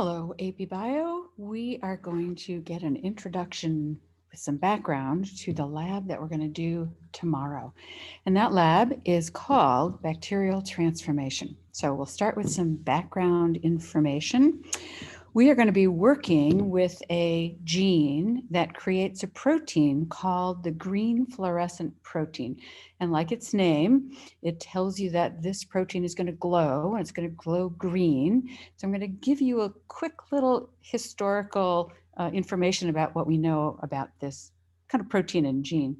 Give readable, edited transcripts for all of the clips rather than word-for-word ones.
Hello, AP Bio. We are going to get an introduction with some background to the lab that we're going to do tomorrow. And that lab is called Bacterial Transformation. So we'll start with some background information. We are going to be working with a gene that creates a protein called the green fluorescent protein. And like its name, it tells you that this protein is going to glow, and it's going to glow green. So I'm going to give you a quick little historical information about what we know about this kind of protein and gene.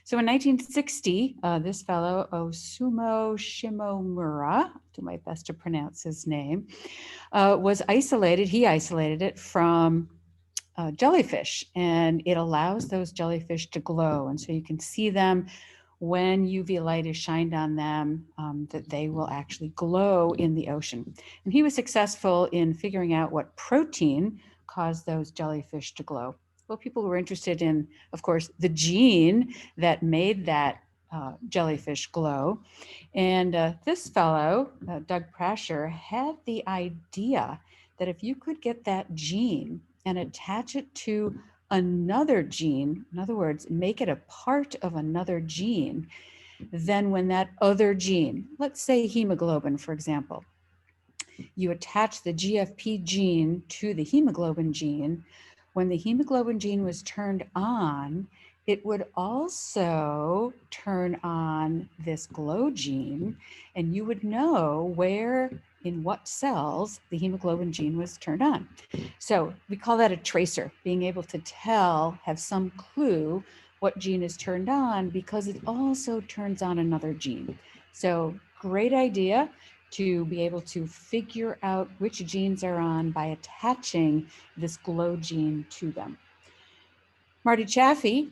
So in 1960, this fellow, Osumo Shimomura, I'll do my best to pronounce his name, was isolated. He isolated it from jellyfish, and it allows those jellyfish to glow. And so you can see them when UV light is shined on them, that they will actually glow in the ocean. And he was successful in figuring out what protein caused those jellyfish to glow. Well, people were interested in, of course, the gene that made that jellyfish glow. And this fellow, Doug Prasher, had the idea that if you could get that gene and attach it to another gene, in other words, make it a part of another gene, then when that other gene, let's say hemoglobin, for example, you attach the GFP gene to the hemoglobin gene, when the hemoglobin gene was turned on, it would also turn on this glow gene, and you would know where in what cells the hemoglobin gene was turned on. So we call that a tracer, being able to tell, have some clue what gene is turned on because it also turns on another gene. So great idea to be able to figure out which genes are on by attaching this glow gene to them. Marty Chaffee,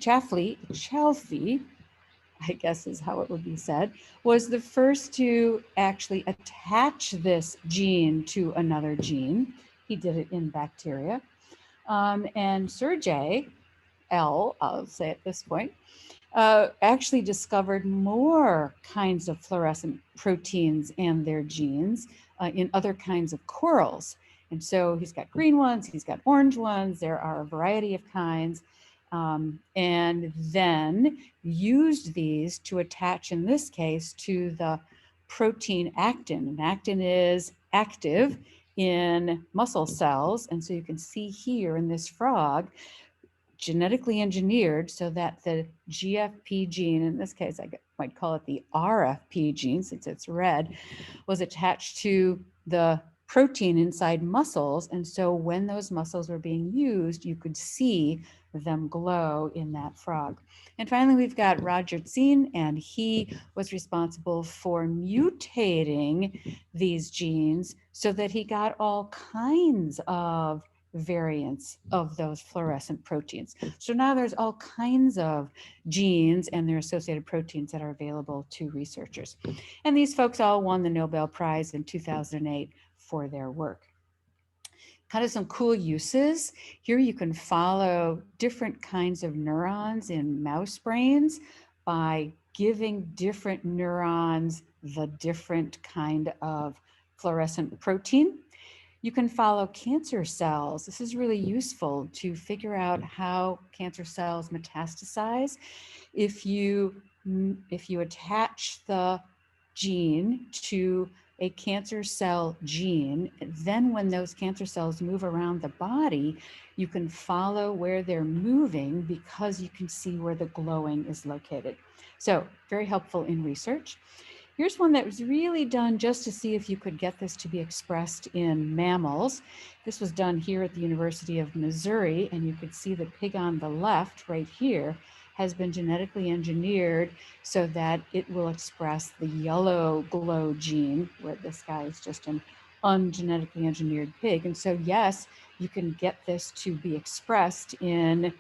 I guess is how it would be said, was the first to actually attach this gene to another gene. He did it in bacteria. And Sergey L, I'll say at this point, actually discovered more kinds of fluorescent proteins and their genes in other kinds of corals. And so he's got green ones, he's got orange ones, there are a variety of kinds. And then used these to attach, in this case, to the protein actin. And actin is active in muscle cells. And so you can see here in this frog, genetically engineered so that the GFP gene, in this case, I might call it the RFP gene since it's red, was attached to the protein inside muscles. And so when those muscles were being used, you could see them glow in that frog. And finally, we've got Roger Tsien, and he was responsible for mutating these genes so that he got all kinds of variants of those fluorescent proteins. So now there's all kinds of genes and their associated proteins that are available to researchers. And these folks all won the Nobel Prize in 2008 for their work. Kind of some cool uses. Here you can follow different kinds of neurons in mouse brains by giving different neurons the different kind of fluorescent protein. You can follow cancer cells. This is really useful to figure out how cancer cells metastasize. If you attach the gene to a cancer cell gene, then when those cancer cells move around the body, you can follow where they're moving because you can see where the glowing is located. So very helpful in research. Here's one that was really done just to see if you could get this to be expressed in mammals. This was done here at the University of Missouri, and you could see the pig on the left right here has been genetically engineered so that it will express the yellow glow gene, where this guy is just an ungenetically engineered pig. And so yes, you can get this to be expressed in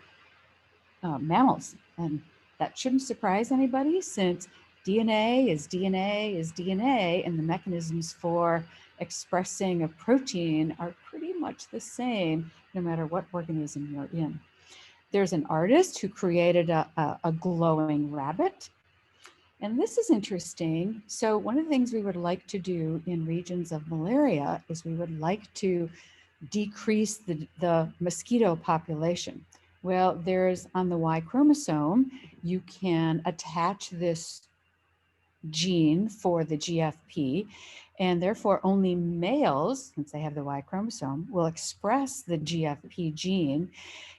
mammals. And that shouldn't surprise anybody, since DNA is DNA is DNA, and the mechanisms for expressing a protein are pretty much the same no matter what organism you're in. There's an artist who created a glowing rabbit. And this is interesting. So one of the things we would like to do in regions of malaria is we would like to decrease the mosquito population? Well, there's on the Y chromosome, you can attach this gene for the GFP, and therefore only males, since they have the Y chromosome, will express the GFP gene.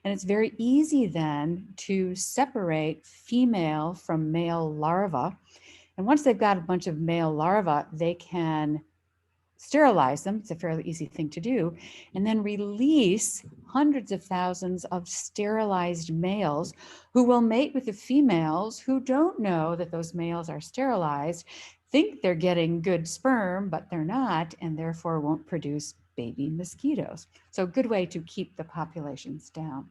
And it's very easy then to separate female from male larvae. And once they've got a bunch of male larvae, they can sterilize them. It's a fairly easy thing to do. And then release hundreds of thousands of sterilized males who will mate with the females who don't know that those males are sterilized, think they're getting good sperm, but they're not, and therefore won't produce baby mosquitoes. So a good way to keep the populations down.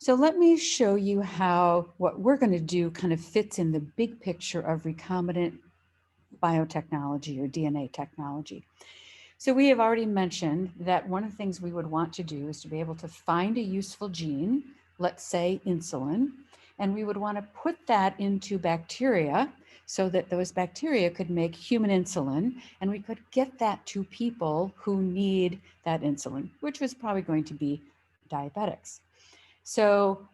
So let me show you how what we're going to do kind of fits in the big picture of recombinant biotechnology or DNA technology. So we have already mentioned that one of the things we would want to do is to be able to find a useful gene, let's say insulin, and we would want to put that into bacteria so that those bacteria could make human insulin, and we could get that to people who need that insulin, which was probably going to be diabetics. So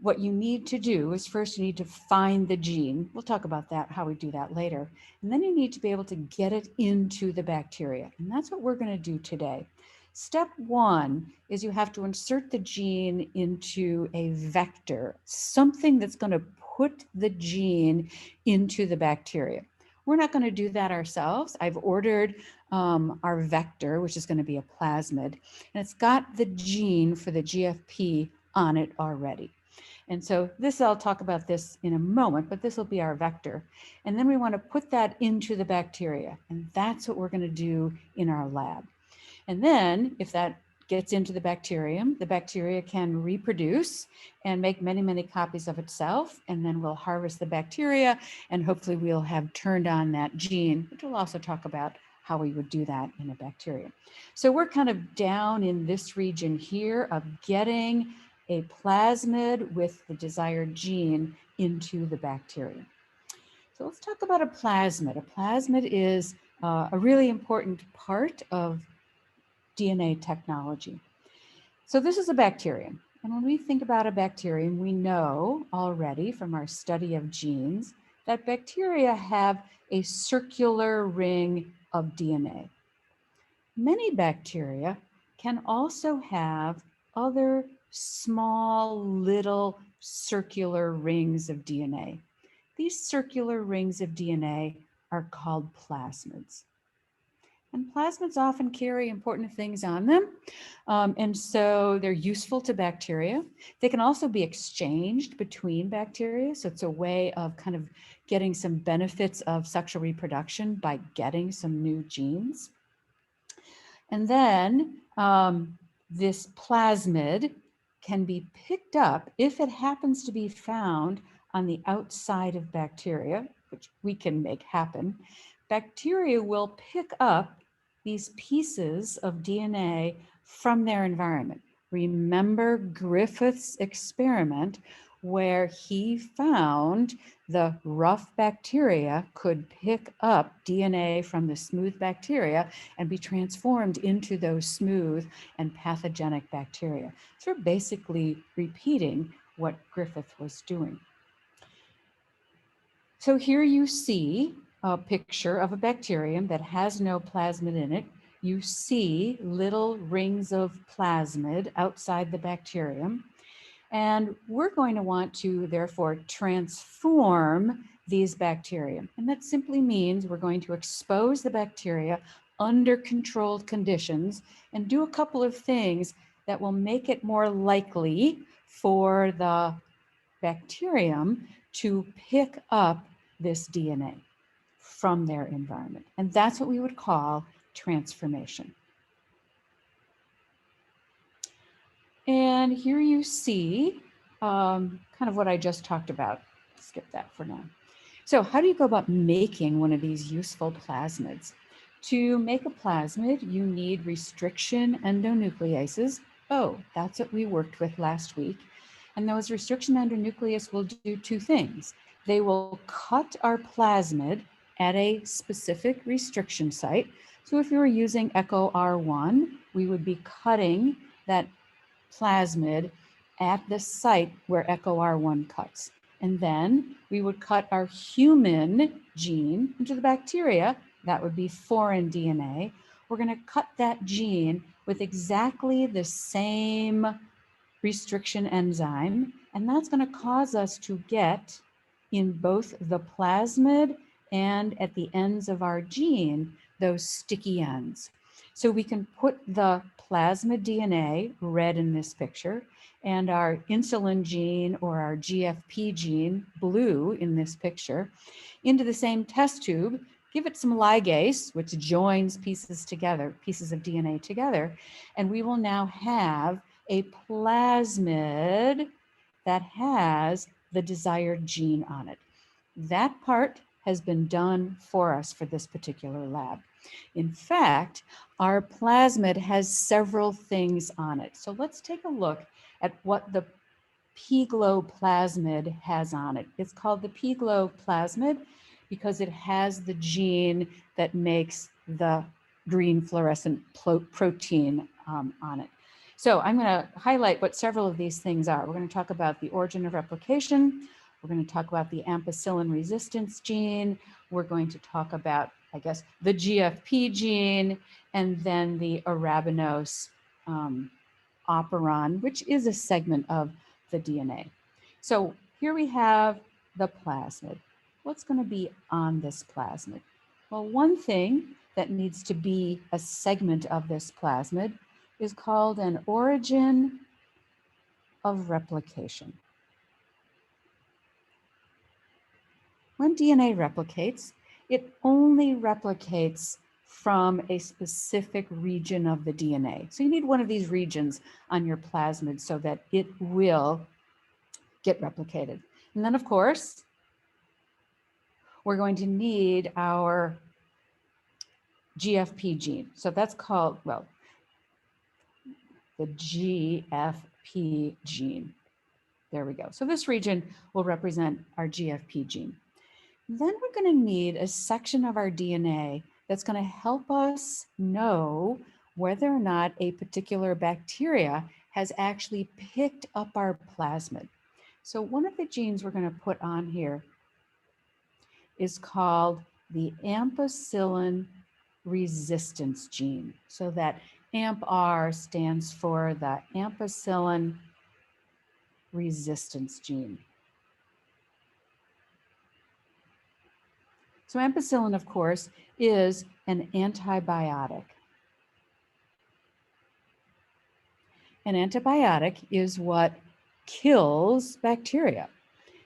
what you need to do is first you need to find the gene. We'll talk about that, how we do that later. And then you need to be able to get it into the bacteria. And that's what we're going to do today. Step one is you have to insert the gene into a vector, something that's going to put the gene into the bacteria. We're not going to do that ourselves. I've ordered our vector, which is going to be a plasmid, and it's got the gene for the GFP on it already. And so this, I'll talk about this in a moment, but this will be our vector. And then we want to put that into the bacteria. And that's what we're going to do in our lab. And then if that gets into the bacteria can reproduce and make many, many copies of itself. And then we'll harvest the bacteria and hopefully we'll have turned on that gene, which we'll also talk about how we would do that in a bacteria. So we're kind of down in this region here of getting a plasmid with the desired gene into the bacteria. So let's talk about a plasmid. A plasmid is a really important part of DNA technology. So this is a bacterium. And when we think about a bacterium, we know already from our study of genes that bacteria have a circular ring of DNA. Many bacteria can also have other small little circular rings of DNA. These circular rings of DNA are called plasmids. And plasmids often carry important things on them. And so they're useful to bacteria. They can also be exchanged between bacteria. So it's a way of kind of getting some benefits of sexual reproduction by getting some new genes. And then this plasmid can be picked up if it happens to be found on the outside of bacteria, which we can make happen. Bacteria will pick up these pieces of DNA from their environment. Remember Griffith's experiment where he found the rough bacteria could pick up DNA from the smooth bacteria and be transformed into those smooth and pathogenic bacteria. So we're basically repeating what Griffith was doing. So here you see a picture of a bacterium that has no plasmid in it. You see little rings of plasmid outside the bacterium. And we're going to want to, therefore, transform these bacteria. And that simply means we're going to expose the bacteria under controlled conditions and do a couple of things that will make it more likely for the bacterium to pick up this DNA from their environment. And that's what we would call transformation. And here you see kind of what I just talked about. Skip that for now. So how do you go about making one of these useful plasmids? To make a plasmid, you need restriction endonucleases. Oh, that's what we worked with last week. And those restriction endonucleases will do two things. They will cut our plasmid at a specific restriction site. So if we were using Echo R1, we would be cutting that plasmid at the site where Echo R1 cuts. And then we would cut our human gene into the bacteria. That would be foreign DNA. We're going to cut that gene with exactly the same restriction enzyme, and that's going to cause us to get in both the plasmid and at the ends of our gene, those sticky ends. So we can put the plasmid DNA, red in this picture, and our insulin gene or our GFP gene, blue in this picture, into the same test tube, give it some ligase, which joins pieces together, pieces of DNA together, and we will now have a plasmid that has the desired gene on it. That part has been done for us for this particular lab. In fact, our plasmid has several things on it. So let's take a look at what the pGLO plasmid has on it. It's called the pGLO plasmid because it has the gene that makes the green fluorescent protein on it. So I'm going to highlight what several of these things are. We're going to talk about the origin of replication. We're going to talk about the ampicillin resistance gene. We're going to talk about, I guess, the GFP gene, and then the arabinose operon, which is a segment of the DNA. So here we have the plasmid. What's going to be on this plasmid? Well, one thing that needs to be a segment of this plasmid is called an origin of replication. When DNA replicates, it only replicates from a specific region of the DNA. So you need one of these regions on your plasmid so that it will get replicated. And then, of course, we're going to need our GFP gene. So that's called, well, the GFP gene. There we go. So this region will represent our GFP gene. Then we're going to need a section of our DNA that's going to help us know whether or not a particular bacteria has actually picked up our plasmid. So one of the genes we're going to put on here is called the ampicillin resistance gene. So that AMP-R stands for the ampicillin resistance gene. So ampicillin, of course, is an antibiotic. An antibiotic is what kills bacteria.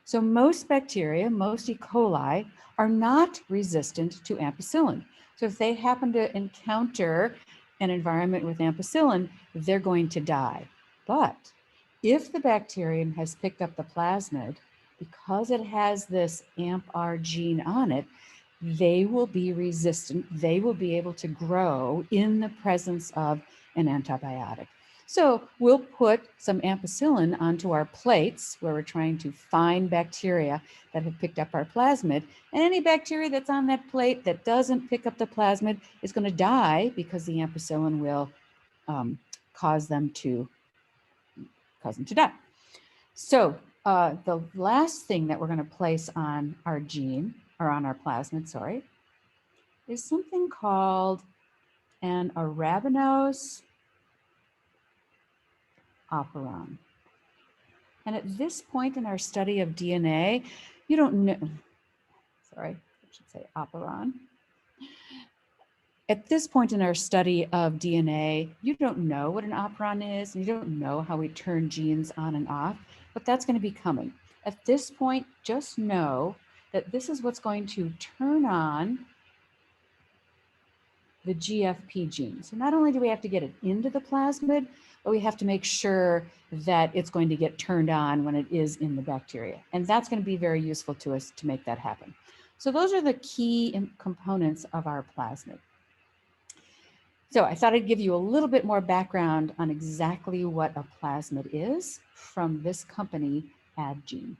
So most bacteria, most E. coli, are not resistant to ampicillin. So if they happen to encounter an environment with ampicillin, they're going to die. But if the bacterium has picked up the plasmid, because it has this AMP-R gene on it, they will be resistant. They will be able to grow in the presence of an antibiotic. So we'll put some ampicillin onto our plates where we're trying to find bacteria that have picked up our plasmid. And any bacteria that's on that plate that doesn't pick up the plasmid is going to die because the ampicillin will cause them to die. So the last thing that we're going to place on our gene, or on our plasmid, sorry, is something called an arabinose operon. And at this point in our study of DNA, you don't know, sorry, I should say operon. At this point in our study of DNA, you don't know what an operon is, and you don't know how we turn genes on and off, but that's going to be coming. At this point, just know that this is what's going to turn on the GFP gene. So not only do we have to get it into the plasmid, but we have to make sure that it's going to get turned on when it is in the bacteria. And that's going to be very useful to us to make that happen. So those are the key components of our plasmid. So I thought I'd give you a little bit more background on exactly what a plasmid is from this company, AdGene.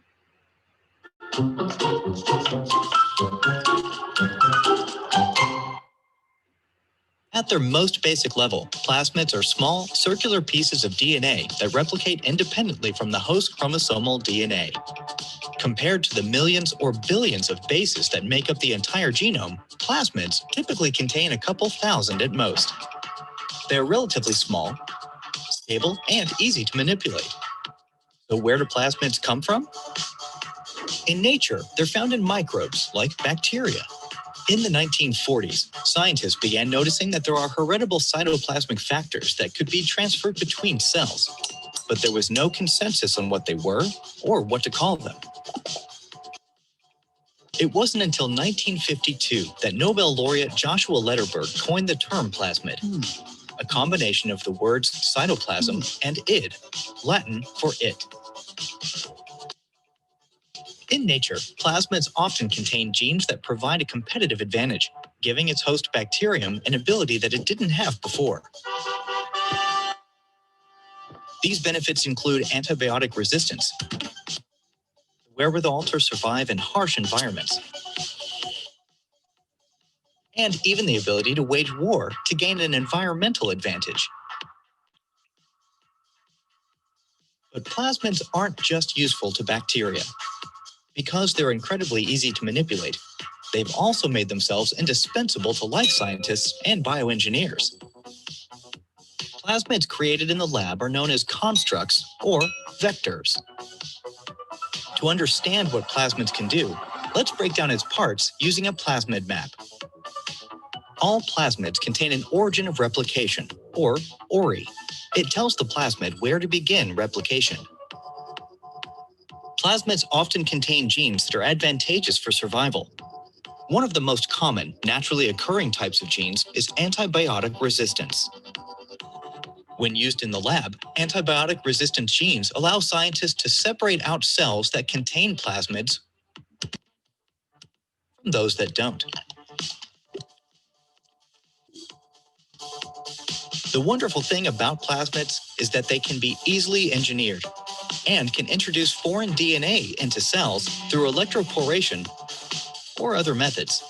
At their most basic level, plasmids are small, circular pieces of DNA that replicate independently from the host chromosomal DNA. Compared to the millions or billions of bases that make up the entire genome, plasmids typically contain a couple thousand at most. They are relatively small, stable, and easy to manipulate. So where do plasmids come from? In nature, they're found in microbes like bacteria. In the 1940s, scientists began noticing that there are heritable cytoplasmic factors that could be transferred between cells, but there was no consensus on what they were or what to call them. It wasn't until 1952 that Nobel laureate Joshua Lederberg coined the term plasmid, a combination of the words cytoplasm and id, Latin for it. In nature, plasmids often contain genes that provide a competitive advantage, giving its host bacterium an ability that it didn't have before. These benefits include antibiotic resistance, the wherewithal to survive in harsh environments, and even the ability to wage war to gain an environmental advantage. But plasmids aren't just useful to bacteria. Because they're incredibly easy to manipulate, they've also made themselves indispensable to life scientists and bioengineers. Plasmids created in the lab are known as constructs or vectors. To understand what plasmids can do, let's break down its parts using a plasmid map. All plasmids contain an origin of replication, or ORI. It tells the plasmid where to begin replication. Plasmids often contain genes that are advantageous for survival. One of the most common, naturally occurring types of genes is antibiotic resistance. When used in the lab, antibiotic resistance genes allow scientists to separate out cells that contain plasmids from those that don't. The wonderful thing about plasmids is that they can be easily engineered and can introduce foreign DNA into cells through electroporation or other methods.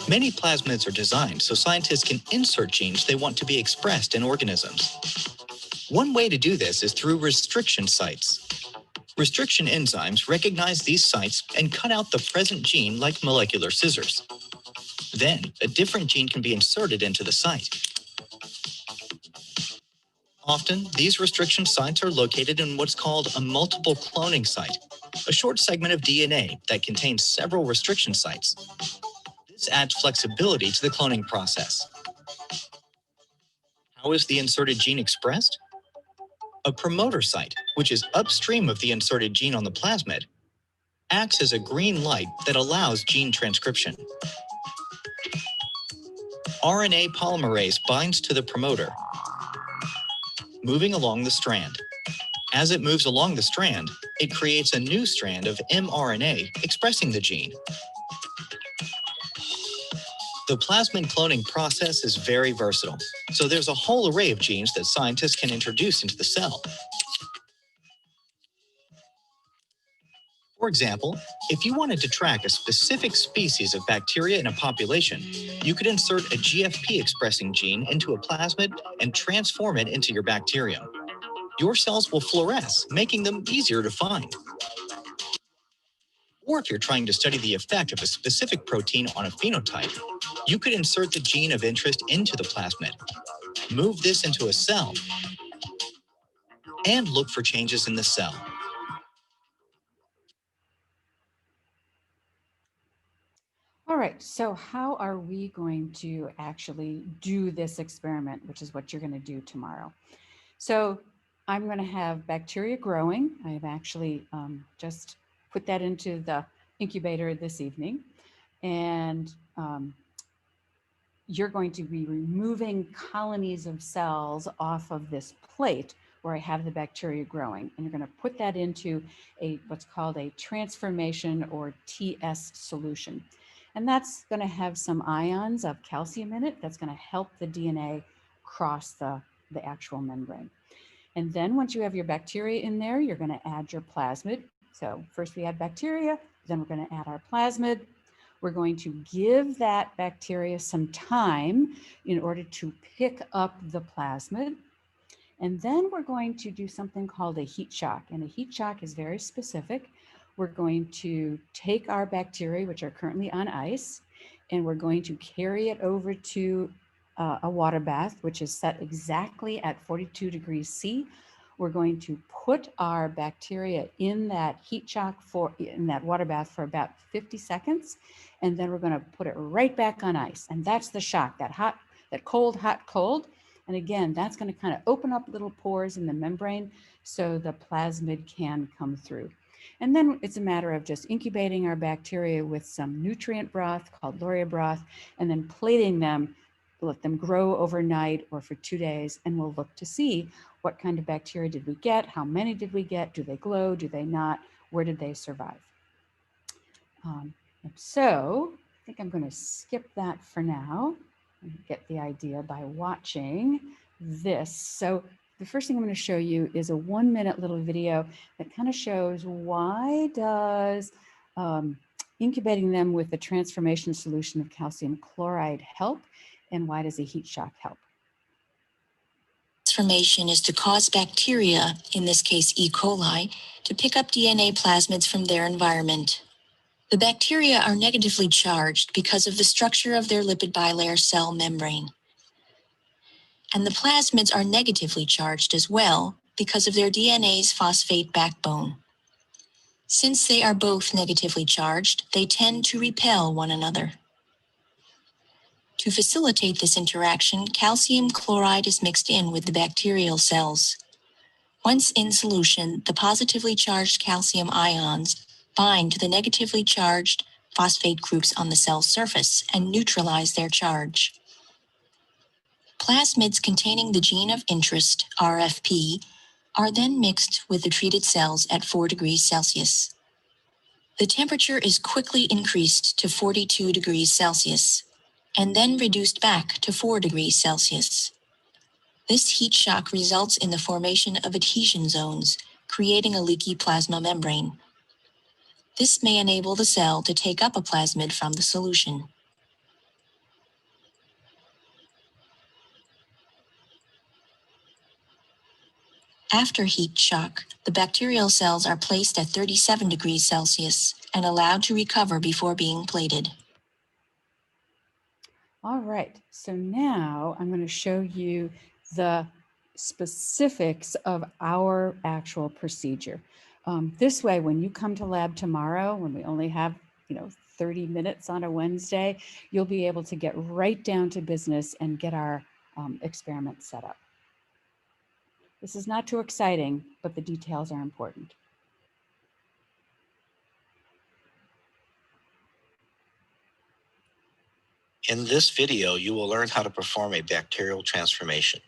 Many plasmids are designed so scientists can insert genes they want to be expressed in organisms. One way to do this is through restriction sites. Restriction enzymes recognize these sites and cut out the present gene like molecular scissors. Then, a different gene can be inserted into the site. Often, these restriction sites are located in what's called a multiple cloning site, a short segment of DNA that contains several restriction sites. This adds flexibility to the cloning process. How is the inserted gene expressed? A promoter site, which is upstream of the inserted gene on the plasmid, acts as a green light that allows gene transcription. RNA polymerase binds to the promoter, moving along the strand. As it moves along the strand, it creates a new strand of mRNA expressing the gene. The plasmid cloning process is very versatile, so there's a whole array of genes that scientists can introduce into the cell. For example, if you wanted to track a specific species of bacteria in a population, you could insert a GFP-expressing gene into a plasmid and transform it into your bacterium. Your cells will fluoresce, making them easier to find. Or if you're trying to study the effect of a specific protein on a phenotype, you could insert the gene of interest into the plasmid, move this into a cell, and look for changes in the cell. All right, so how are we going to actually do this experiment, which is what you're going to do tomorrow? So I'm going to have bacteria growing. I've actually just put that into the incubator this evening. And you're going to be removing colonies of cells off of this plate where I have the bacteria growing. And you're going to put that into what's called a transformation or TS solution. And that's going to have some ions of calcium in it. That's going to help the DNA cross the actual membrane. And then once you have your bacteria in there, you're going to add your plasmid. So first we add bacteria, then we're going to add our plasmid. We're going to give that bacteria some time in order to pick up the plasmid. And then we're going to do something called a heat shock. And a heat shock is very specific. We're going to take our bacteria, which are currently on ice, and we're going to carry it over to a water bath, which is set exactly at 42 degrees C. We're going to put our bacteria in that heat shock in that water bath for about 50 seconds. And then we're going to put it right back on ice. And that's the shock, that cold, hot, cold. And again, that's going to kind of open up little pores in the membrane so the plasmid can come through. And then it's a matter of just incubating our bacteria with some nutrient broth called Loria broth, and then plating them, let them grow overnight or for 2 days, and we'll look to see what kind of bacteria did we get, how many did we get, do they glow, do they not, where did they survive. So I think I'm going to skip that for now and get the idea by watching this. So the first thing I'm going to show you is a 1-minute little video that kind of shows why does incubating them with the transformation solution of calcium chloride help, and why does a heat shock help? Transformation is to cause bacteria, in this case E. coli, to pick up DNA plasmids from their environment. The bacteria are negatively charged because of the structure of their lipid bilayer cell membrane. And the plasmids are negatively charged as well because of their DNA's phosphate backbone. Since they are both negatively charged, they tend to repel one another. To facilitate this interaction, calcium chloride is mixed in with the bacterial cells. Once in solution, the positively charged calcium ions bind to the negatively charged phosphate groups on the cell surface and neutralize their charge. Plasmids containing the gene of interest, RFP, are then mixed with the treated cells at 4 degrees Celsius. The temperature is quickly increased to 42 degrees Celsius and then reduced back to 4 degrees Celsius. This heat shock results in the formation of adhesion zones, creating a leaky plasma membrane. This may enable the cell to take up a plasmid from the solution. After heat shock, the bacterial cells are placed at 37 degrees Celsius and allowed to recover before being plated. All right, so now I'm going to show you the specifics of our actual procedure. This way, when you come to lab tomorrow, when we only have 30 minutes on a Wednesday, you'll be able to get right down to business and get our experiment set up. This is not too exciting, but the details are important. In this video, you will learn how to perform a bacterial transformation.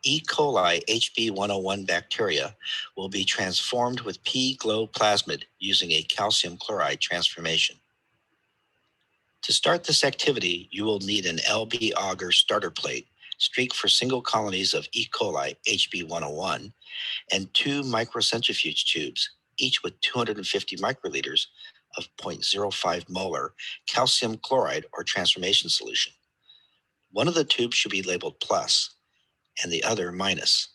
E. coli HB101 bacteria will be transformed with pGLO plasmid using a calcium chloride transformation. To start this activity, you will need an LB auger starter plate, streaked for single colonies of E. coli HB101, and 2 microcentrifuge tubes, each with 250 microliters of 0.05 molar calcium chloride or transformation solution. One of the tubes should be labeled plus and the other minus.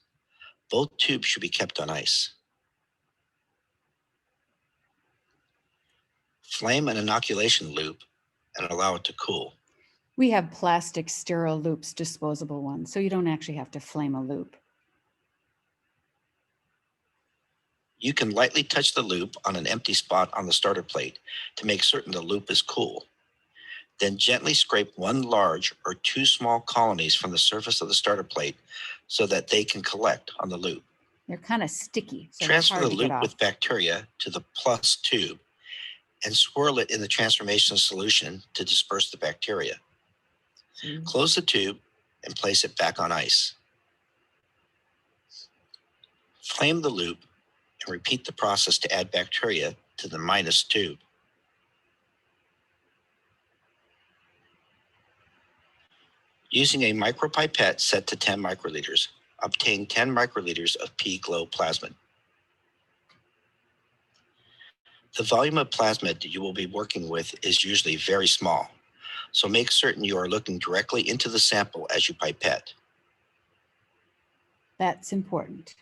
Both tubes should be kept on ice. Flame an inoculation loop and allow it to cool. We have plastic sterile loops, disposable ones, so you don't actually have to flame a loop. You can lightly touch the loop on an empty spot on the starter plate to make certain the loop is cool. Then gently scrape 1 large or 2 small colonies from the surface of the starter plate so that they can collect on the loop. They're kind of sticky, so Transfer hard the to get loop off. with bacteria to the plus tube and swirl it in the transformation solution to disperse the bacteria. Close the tube and place it back on ice. Flame the loop and repeat the process to add bacteria to the minus tube. Using a micropipette set to 10 microliters, obtain 10 microliters of pGLO plasmid. The volume of plasmid that you will be working with is usually very small, so make certain you are looking directly into the sample as you pipette. That's important.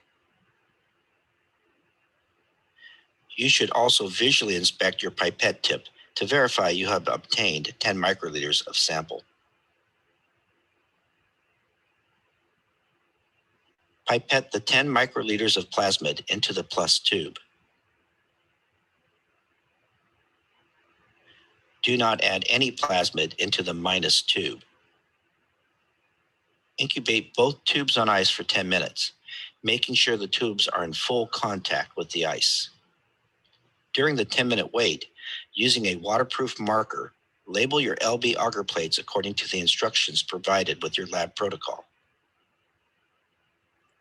You should also visually inspect your pipette tip to verify you have obtained 10 microliters of sample. Pipette the 10 microliters of plasmid into the plus tube. Do not add any plasmid into the minus tube. Incubate both tubes on ice for 10 minutes, making sure the tubes are in full contact with the ice. During the 10-minute wait, using a waterproof marker, label your LB agar plates according to the instructions provided with your lab protocol.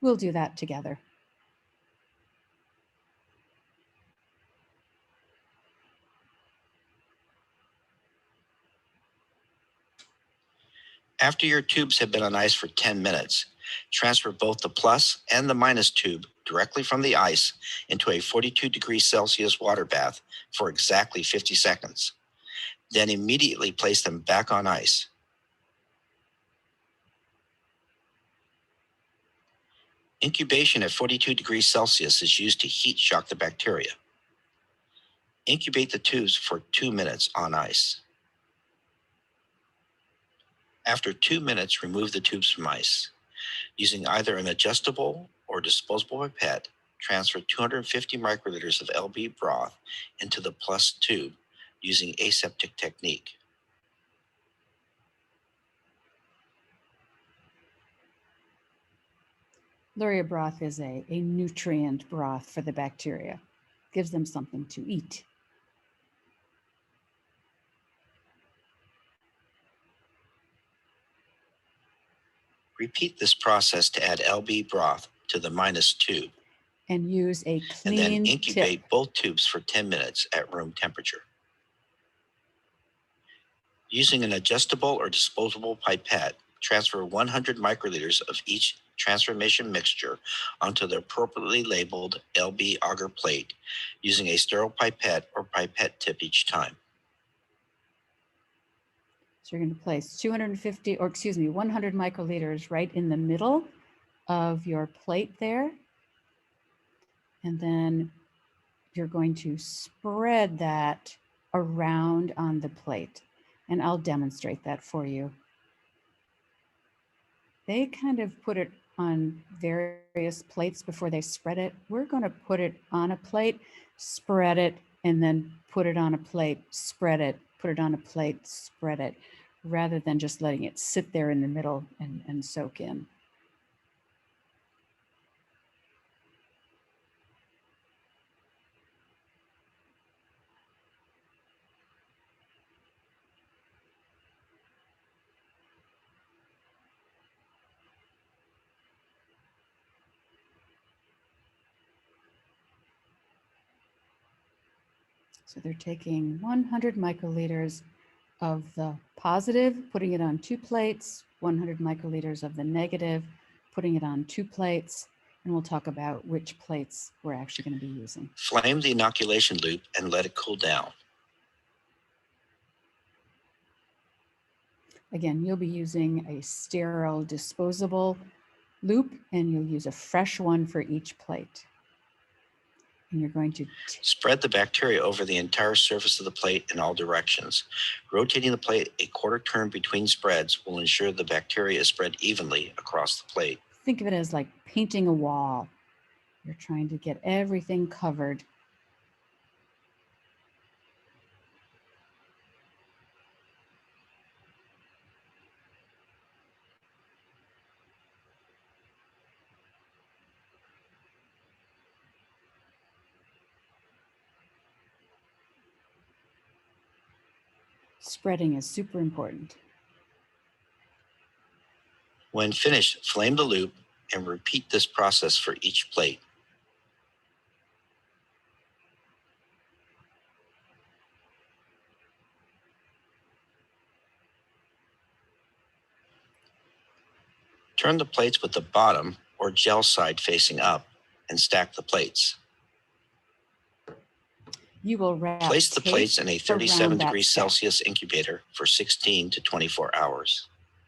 We'll do that together. After your tubes have been on ice for 10 minutes, transfer both the plus and the minus tube directly from the ice into a 42°C water bath for exactly 50 seconds. Then immediately place them back on ice. Incubation at 42°C is used to heat shock the bacteria. Incubate the tubes for 2 minutes on ice. After 2 minutes, remove the tubes from ice. Using either an adjustable or disposable pipette, transfer 250 microliters of LB broth into the plus tube using aseptic technique. Luria broth is a nutrient broth for the bacteria. Gives them something to eat. Repeat this process to add LB broth to the minus tube. And use a And then clean incubate tip. both tubes for 10 minutes at room temperature. Using an adjustable or disposable pipette, transfer 100 microliters of each transformation mixture onto the appropriately labeled LB agar plate using a sterile pipette or pipette tip each time. So you're going to place 100 microliters right in the middle of your plate there. And then you're going to spread that around on the plate. And I'll demonstrate that for you. They kind of put it on various plates before they spread it. We're going to put it on a plate, spread it, and then put it on a plate, spread it, put it on a plate, spread it, rather than just letting it sit there in the middle and soak in. So they're taking 100 microliters of the positive, putting it on 2 plates, 100 microliters of the negative, putting it on 2 plates, and we'll talk about which plates we're actually going to be using. Flame the inoculation loop and let it cool down. Again, you'll be using a sterile disposable loop, and you'll use a fresh one for each plate. And you're going to spread the bacteria over the entire surface of the plate in all directions. Rotating the plate a quarter turn between spreads will ensure the bacteria is spread evenly across the plate. Think of it as like painting a wall. You're trying to get everything covered. Spreading is super important. When finished, flame the loop and repeat this process for each plate. Turn the plates with the bottom or gel side facing up and stack the plates. You will wrap Place the plates tape in a around 37 that degrees stack. Celsius incubator for 16 to 24 hours.